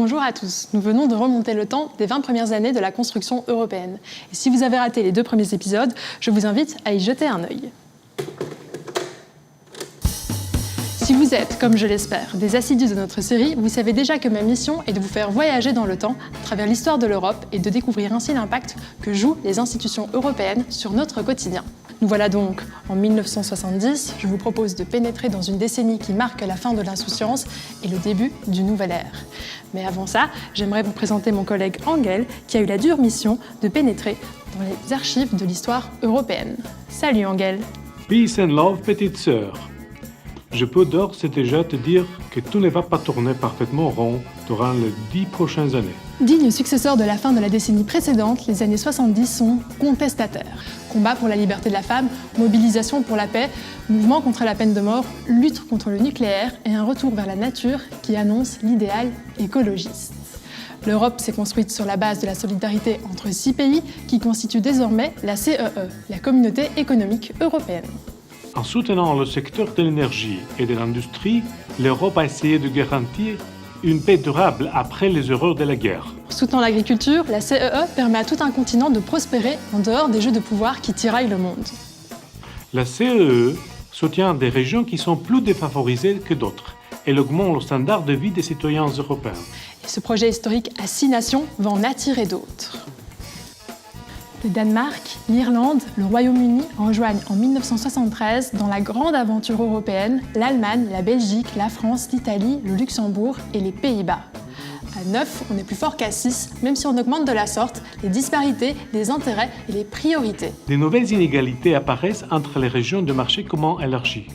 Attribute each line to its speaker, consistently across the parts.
Speaker 1: Bonjour à tous, nous venons de remonter le temps des 20 premières années de la construction européenne. Et si vous avez raté les 2 premiers épisodes, je vous invite à y jeter un œil. Si vous êtes, comme je l'espère, des assidus de notre série, vous savez déjà que ma mission est de vous faire voyager dans le temps à travers l'histoire de l'Europe et de découvrir ainsi l'impact que jouent les institutions européennes sur notre quotidien. Nous voilà donc en 1970, je vous propose de pénétrer dans une décennie qui marque la fin de l'insouciance et le début d'une nouvelle ère. Mais avant ça, j'aimerais vous présenter mon collègue Angel, qui a eu la dure mission de pénétrer dans les archives de l'histoire européenne. Salut Angel.
Speaker 2: Peace and love, petite sœur. Je peux d'ores et déjà te dire que tout ne va pas tourner parfaitement rond durant les 10 prochaines années.
Speaker 1: Digne successeur de la fin de la décennie précédente, les années 70 sont contestataires. Combat pour la liberté de la femme, mobilisation pour la paix, mouvement contre la peine de mort, lutte contre le nucléaire et un retour vers la nature qui annonce l'idéal écologiste. L'Europe s'est construite sur la base de la solidarité entre 6 pays qui constituent désormais la CEE, la Communauté économique européenne.
Speaker 2: En soutenant le secteur de l'énergie et de l'industrie, l'Europe a essayé de garantir une paix durable après les horreurs de la guerre.
Speaker 1: En soutenant l'agriculture, la CEE permet à tout un continent de prospérer en dehors des jeux de pouvoir qui tiraillent le monde.
Speaker 2: La CEE soutient des régions qui sont plus défavorisées que d'autres. Elle augmente le standard de vie des citoyens européens.
Speaker 1: Et ce projet historique à 6 nations va en attirer d'autres. Le Danemark, l'Irlande, le Royaume-Uni rejoignent en 1973 dans la grande aventure européenne l'Allemagne, la Belgique, la France, l'Italie, le Luxembourg et les Pays-Bas. À 9, on est plus fort qu'à 6, même si on augmente de la sorte les disparités, les intérêts et les priorités.
Speaker 2: De nouvelles inégalités apparaissent entre les régions de marché commun élargi.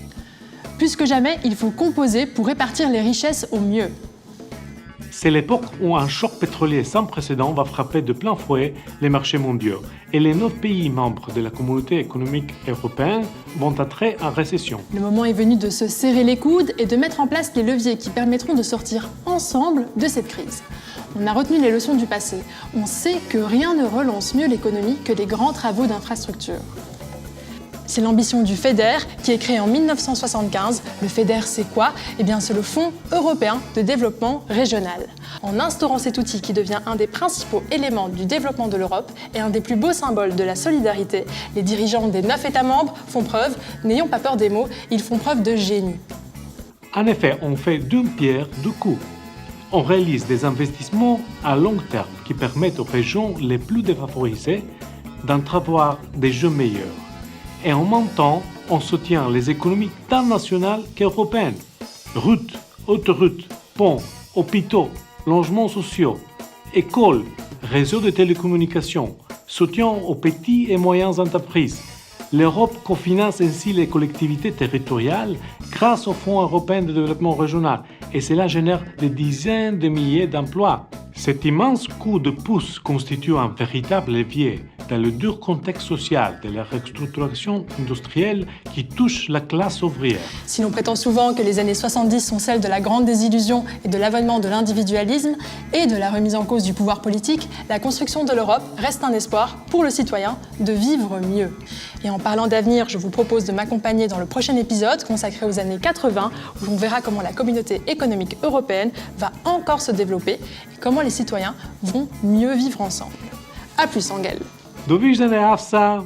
Speaker 1: Plus que jamais, il faut composer pour répartir les richesses au mieux.
Speaker 2: C'est l'époque où un choc pétrolier sans précédent va frapper de plein fouet les marchés mondiaux et les 9 pays membres de la communauté économique européenne vont entrer en récession.
Speaker 1: Le moment est venu de se serrer les coudes et de mettre en place les leviers qui permettront de sortir ensemble de cette crise. On a retenu les leçons du passé. On sait que rien ne relance mieux l'économie que les grands travaux d'infrastructure. C'est l'ambition du FEDER qui est créé en 1975. Le FEDER, c'est quoi ? Eh bien, c'est le Fonds européen de développement régional. En instaurant cet outil qui devient un des principaux éléments du développement de l'Europe et un des plus beaux symboles de la solidarité, les dirigeants des 9 États membres font preuve, n'ayons pas peur des mots, ils font preuve de génie.
Speaker 2: En effet, on fait d'une pierre deux coups. On réalise des investissements à long terme qui permettent aux régions les plus défavorisées d'entrevoir des jeux meilleurs. Et en même temps, on soutient les économies tant nationales qu'européennes. Routes, autoroutes, ponts, hôpitaux, logements sociaux, écoles, réseaux de télécommunications, soutien aux petites et moyennes entreprises. L'Europe cofinance ainsi les collectivités territoriales grâce au Fonds européen de développement régional et cela génère des dizaines de milliers d'emplois. Cet immense coup de pouce constitue un véritable levier dans le dur contexte social de la restructuration industrielle qui touche la classe ouvrière.
Speaker 1: Si l'on prétend souvent que les années 70 sont celles de la grande désillusion et de l'avènement de l'individualisme et de la remise en cause du pouvoir politique, la construction de l'Europe reste un espoir pour le citoyen de vivre mieux. Et en parlant d'avenir, je vous propose de m'accompagner dans le prochain épisode consacré aux années 80 où l'on verra comment la communauté économique européenne va encore se développer et comment les citoyens vont mieux vivre ensemble. A plus, Angel.
Speaker 2: Do widzenia, Afsa!